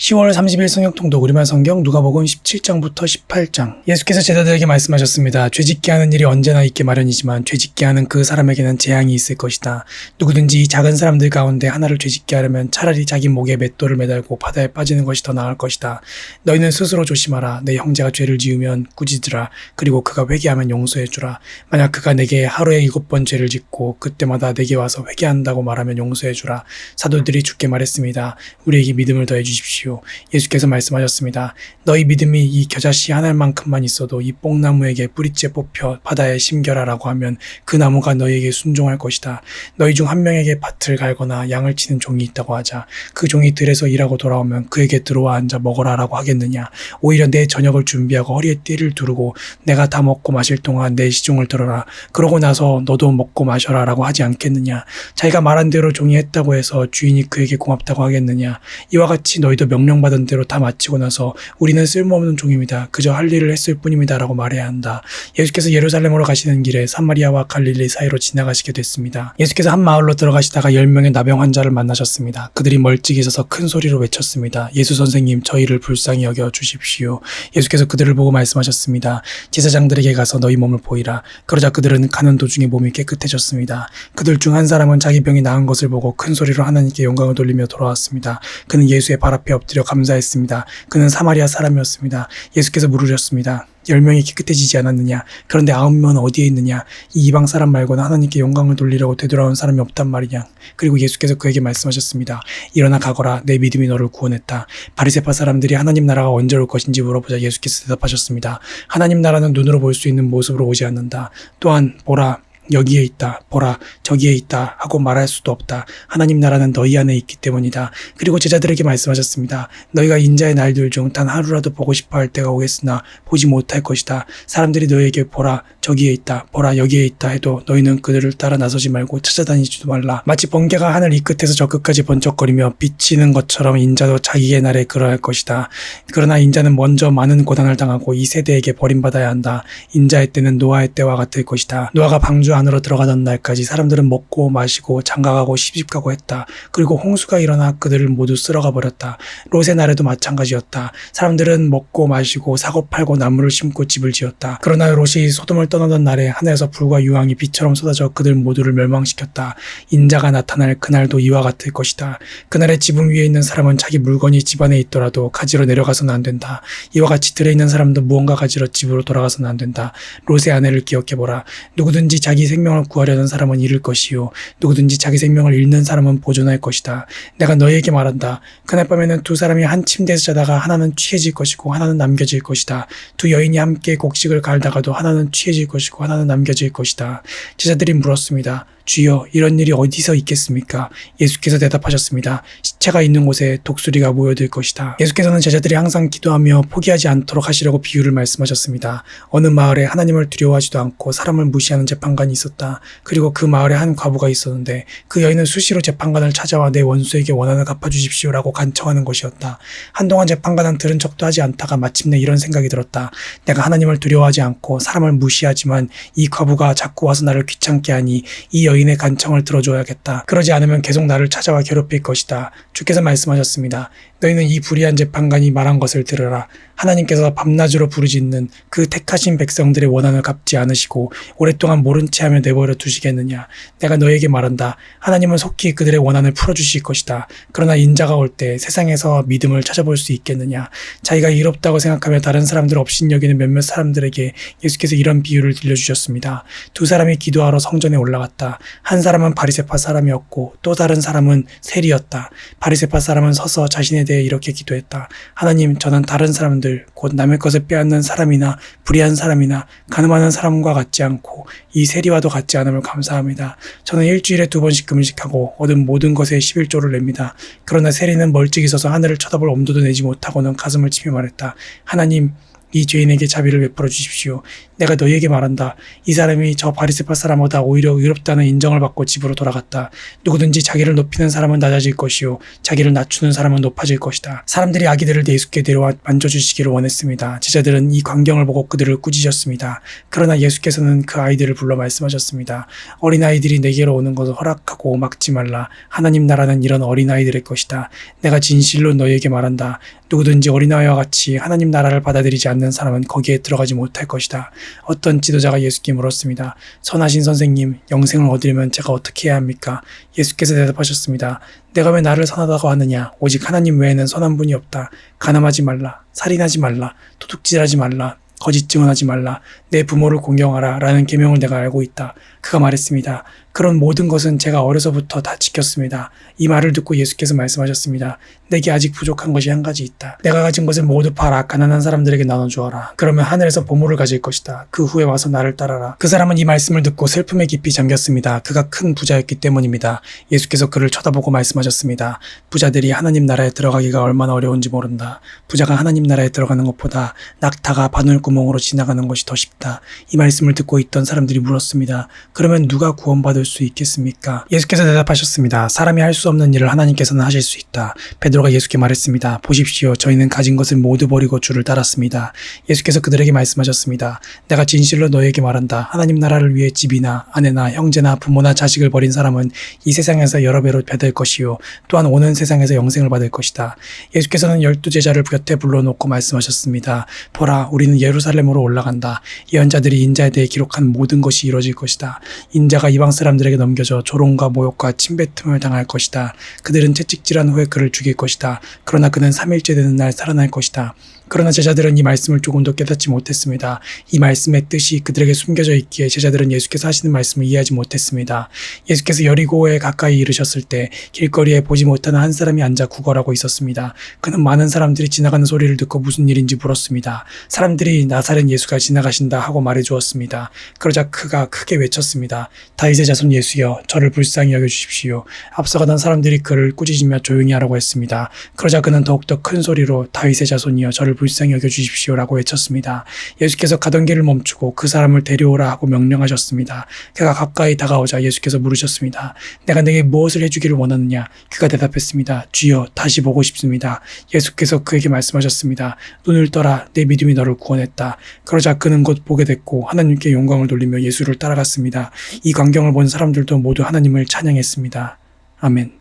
10월 30일 성경통독 우리말 성경 누가복음 17장부터 18장. 예수께서 제자들에게 말씀하셨습니다. 죄짓게 하는 일이 언제나 있게 마련이지만 죄짓게 하는 그 사람에게는 재앙이 있을 것이다. 누구든지 이 작은 사람들 가운데 하나를 죄짓게 하려면 차라리 자기 목에 맷돌을 매달고 바다에 빠지는 것이 더 나을 것이다. 너희는 스스로 조심하라. 내 형제가 죄를 지으면 꾸짖으라. 그리고 그가 회개하면 용서해주라. 만약 그가 내게 하루에 7번 죄를 짓고 그때마다 내게 와서 회개한다고 말하면 용서해주라. 사도들이 주께 말했습니다. 우리에게 믿음을 더해 주십시오. 예수께서 말씀하셨습니다. 너희 믿음이 이 겨자씨 한 알만큼만 있어도 이 뽕나무에게 뿌리째 뽑혀 바다에 심겨라라고 하면 그 나무가 너희에게 순종할 것이다. 너희 중 한 명에게 밭을 갈거나 양을 치는 종이 있다고 하자. 그 종이 들에서 일하고 돌아오면 그에게 들어와 앉아 먹어라라고 하겠느냐. 오히려 내 저녁을 준비하고 허리에 띠를 두르고 내가 다 먹고 마실 동안 내 시종을 들어라. 그러고 나서 너도 먹고 마셔라라고 하지 않겠느냐. 자기가 말한 대로 종이 했다고 해서 주인이 그에게 고맙다고 하겠느냐. 이와 같이 너희도 명령받은 대로 다 마치고 나서 우리는 쓸모없는 종입니다. 그저 할 일을 했을 뿐입니다. 라고 말해야 한다. 예수께서 예루살렘으로 가시는 길에 사마리아와 갈릴리 사이로 지나가시게 됐습니다. 예수께서 한 마을로 들어가시다가 10명의 나병 환자를 만나셨습니다. 그들이 멀찍이 서서 큰 소리로 외쳤습니다. 예수 선생님, 저희를 불쌍히 여겨 주십시오. 예수께서 그들을 보고 말씀하셨습니다. 제사장들에게 가서 너희 몸을 보이라. 그러자 그들은 가는 도중에 몸이 깨끗해졌습니다. 그들 중 한 사람은 자기 병이 나은 것을 보고 큰 소리로 하나님께 영광을 돌리며 돌아왔습니다. 그는 예수의 발 앞에 엎드려 감사했습니다. 그는 사마리아 사람이었습니다. 예수께서 물으셨습니다. 10명이 깨끗해지지 않았느냐? 그런데 9명은 어디에 있느냐? 이 이방 사람 말고는 하나님께 영광을 돌리려고 되돌아온 사람이 없단 말이냐? 그리고 예수께서 그에게 말씀하셨습니다. 일어나 가거라. 내 믿음이 너를 구원했다. 바리새파 사람들이 하나님 나라가 언제 올 것인지 물어보자 예수께서 대답하셨습니다. 하나님 나라는 눈으로 볼 수 있는 모습으로 오지 않는다. 또한 보라. 여기에 있다. 보라. 저기에 있다. 하고 말할 수도 없다. 하나님 나라는 너희 안에 있기 때문이다. 그리고 제자들에게 말씀하셨습니다. 너희가 인자의 날들 중 단 하루라도 보고 싶어 할 때가 오겠으나 보지 못할 것이다. 사람들이 너희에게 보라. 저기에 있다. 보라. 여기에 있다 해도 너희는 그들을 따라 나서지 말고 찾아다니지도 말라. 마치 번개가 하늘 이 끝에서 저 끝까지 번쩍거리며 비치는 것처럼 인자도 자기의 날에 그러할 것이다. 그러나 인자는 먼저 많은 고난을 당하고 이 세대에게 버림받아야 한다. 인자의 때는 노아의 때와 같을 것이다. 노아가 방주 안으로 들어가던 날까지 사람들은 먹고 마시고 장가가고 시집가고 했다. 그리고 홍수가 일어나 그들을 모두 쓸어가 버렸다. 롯의 날에도 마찬가지였다. 사람들은 먹고 마시고 사고 팔고 나무를 심고 집을 지었다. 그러나 롯이 소돔을 떠나던 날에 하늘에서 불과 유황이 비처럼 쏟아져 그들 모두를 멸망시켰다. 인자가 나타날 그날도 이와 같을 것이다. 그날의 지붕 위에 있는 사람은 자기 물건이 집 안에 있더라도 가지러 내려가서는 안 된다. 이와 같이 들에 있는 사람도 무언가 가지러 집으로 돌아가서는 안 된다. 롯의 아내를 기억해보라. 누구든지 자기 생명을 구하려는 사람은 잃을 것이요 누구든지 자기 생명을 잃는 사람은 보존할 것이다. 내가 너희에게 말한다. 그날 밤에는 두 사람이 한 침대에서 자다가 하나는 취해질 것이고 하나는 남겨질 것이다. 두 여인이 함께 곡식을 갈다가도 하나는 취해질 것이고 하나는 남겨질 것이다. 제자들이 물었습니다. 주여, 이런 일이 어디서 있겠습니까? 예수께서 대답하셨습니다. 시체가 있는 곳에 독수리가 모여들 것이다. 예수께서는 제자들이 항상 기도하며 포기하지 않도록 하시려고 비유를 말씀하셨습니다. 어느 마을에 하나님을 두려워하지도 않고 사람을 무시하는 재판관이 있었다. 그리고 그 마을에 한 과부가 있었는데 그 여인은 수시로 재판관을 찾아와 내 원수에게 원한을 갚아주십시오라고 간청하는 것이었다. 한동안 재판관은 들은 척도 하지 않다가 마침내 이런 생각이 들었다. 내가 하나님을 두려워하지 않고 사람을 무시하지만 이 과부가 자꾸 와서 나를 귀찮게 하니 이 여인의 간청을 들어줘야겠다. 그러지 않으면 계속 나를 찾아와 괴롭힐 것이다. 주께서 말씀하셨습니다. 너희는 이 불의한 재판관이 말한 것을 들으라. 하나님께서 밤낮으로 부르짖는 그 택하신 백성들의 원한을 갚지 않으시고 오랫동안 모른 채 하며 내버려 두시겠느냐. 내가 너에게 말한다. 하나님은 속히 그들의 원한을 풀어주실 것이다. 그러나 인자가 올 때 세상에서 믿음을 찾아볼 수 있겠느냐. 자기가 이롭다고 생각하며 다른 사람들을 업신여기는 몇몇 사람들에게 예수께서 이런 비유를 들려주셨습니다. 두 사람이 기도하러 성전에 올라갔다. 한 사람은 바리새파 사람이었고 또 다른 사람은 세리였다. 바리새파 사람은 서서 자신에 대해 이렇게 기도했다. 하나님, 저는 다른 사람들 곧 남의 것을 빼앗는 사람이나 불의한 사람이나 가늠하는 사람과 같지 않고 이 세리와도 같지 않음을 감사합니다. 저는 일주일에 2번씩 금식하고 얻은 모든 것에 11조를 냅니다. 그러나 세리는 멀찍이 서서 하늘을 쳐다볼 엄두도 내지 못하고는 가슴을 치며 말했다. 하나님, 이 죄인에게 자비를 베풀어 주십시오. 내가 너희에게 말한다. 이 사람이 저 바리새파 사람보다 오히려 의롭다는 인정을 받고 집으로 돌아갔다. 누구든지 자기를 높이는 사람은 낮아질 것이요 자기를 낮추는 사람은 높아질 것이다. 사람들이 아기들을 예수께 데려와 만져주시기를 원했습니다. 제자들은 이 광경을 보고 그들을 꾸짖었습니다. 그러나 예수께서는 그 아이들을 불러 말씀하셨습니다. 어린아이들이 내게로 오는 것을 허락하고 막지 말라. 하나님 나라는 이런 어린아이들의 것이다. 내가 진실로 너희에게 말한다. 누구든지 어린아이와 같이 하나님 나라를 받아들이지 않는 사람은 거기에 들어가지 못할 것이다. 어떤 지도자가 예수께 물었습니다. 선하신 선생님, 영생을 얻으려면 제가 어떻게 해야 합니까? 예수께서 대답하셨습니다. 내가 왜 나를 선하다고 하느냐? 오직 하나님 외에는 선한 분이 없다. 간음하지 말라. 살인하지 말라. 도둑질하지 말라. 거짓 증언하지 말라. 내 부모를 공경하라. 라는 계명을 내가 알고 있다. 그가 말했습니다. 그런 모든 것은 제가 어려서부터 다 지켰습니다. 이 말을 듣고 예수께서 말씀하셨습니다. 내게 아직 부족한 것이 한 가지 있다. 내가 가진 것을 모두 팔아 가난한 사람들에게 나눠주어라. 그러면 하늘에서 보물을 가질 것이다. 그 후에 와서 나를 따라라. 그 사람은 이 말씀을 듣고 슬픔에 깊이 잠겼습니다. 그가 큰 부자였기 때문입니다. 예수께서 그를 쳐다보고 말씀하셨습니다. 부자들이 하나님 나라에 들어가기가 얼마나 어려운지 모른다. 부자가 하나님 나라에 들어가는 것보다 낙타가 바늘구멍으로 지나가는 것이 더 쉽다. 이 말씀을 듣고 있던 사람들이 물었습니다. 그러면 누가 구원받을 수 있겠습니까? 예수께서 대답하셨습니다. 사람이 할 수 없는 일을 하나님께서는 하실 수 있다. 베드로가 예수께 말했습니다. 보십시오. 저희는 가진 것을 모두 버리고 주를 따랐습니다. 예수께서 그들에게 말씀하셨습니다. 내가 진실로 너희에게 말한다. 하나님 나라를 위해 집이나 아내나 형제나 부모나 자식을 버린 사람은 이 세상에서 여러 배로 받을 것이요 또한 오는 세상에서 영생을 받을 것이다. 예수께서는 12제자를 곁에 불러놓고 말씀하셨습니다. 보라, 우리는 예루살렘으로 올라간다. 예언자들이 인자에 대해 기록한 모든 것이 이루어질 것이다. 인자가 이방 사람들에게 넘겨져 조롱과 모욕과 침뱉음을 당할 것이다. 그들은 채찍질한 후에 그를 죽일 것이다. 그러나 그는 3일째 되는 날 살아날 것이다. 그러나 제자들은 이 말씀을 조금도 깨닫지 못했습니다. 이 말씀의 뜻이 그들에게 숨겨져 있기에 제자들은 예수께서 하시는 말씀을 이해하지 못했습니다. 예수께서 여리고에 가까이 이르셨을 때 길거리에 보지 못하는 한 사람이 앉아 구걸하고 있었습니다. 그는 많은 사람들이 지나가는 소리를 듣고 무슨 일인지 물었습니다. 사람들이 나사렛 예수가 지나가신다 하고 말해주었습니다. 그러자 그가 크게 외쳤습니다. 다윗의 자손 예수여, 저를 불쌍히 여겨주십시오. 앞서가던 사람들이 그를 꾸짖으며 조용히 하라고 했습니다. 그러자 그는 더욱더 큰 소리로 다윗의 자손이여, 저를 불쌍히 여겨주십시오라고 외쳤습니다. 예수께서 가던 길을 멈추고 그 사람을 데려오라 하고 명령하셨습니다. 그가 가까이 다가오자 예수께서 물으셨습니다. 내가 내게 무엇을 해주기를 원하느냐? 그가 대답했습니다. 주여, 다시 보고 싶습니다. 예수께서 그에게 말씀하셨습니다. 눈을 떠라, 내 믿음이 너를 구원했다. 그러자 그는 곧 보게 됐고 하나님께 영광을 돌리며 예수를 따라갔습니다. 이 광경을 본 사람들도 모두 하나님을 찬양했습니다. 아멘.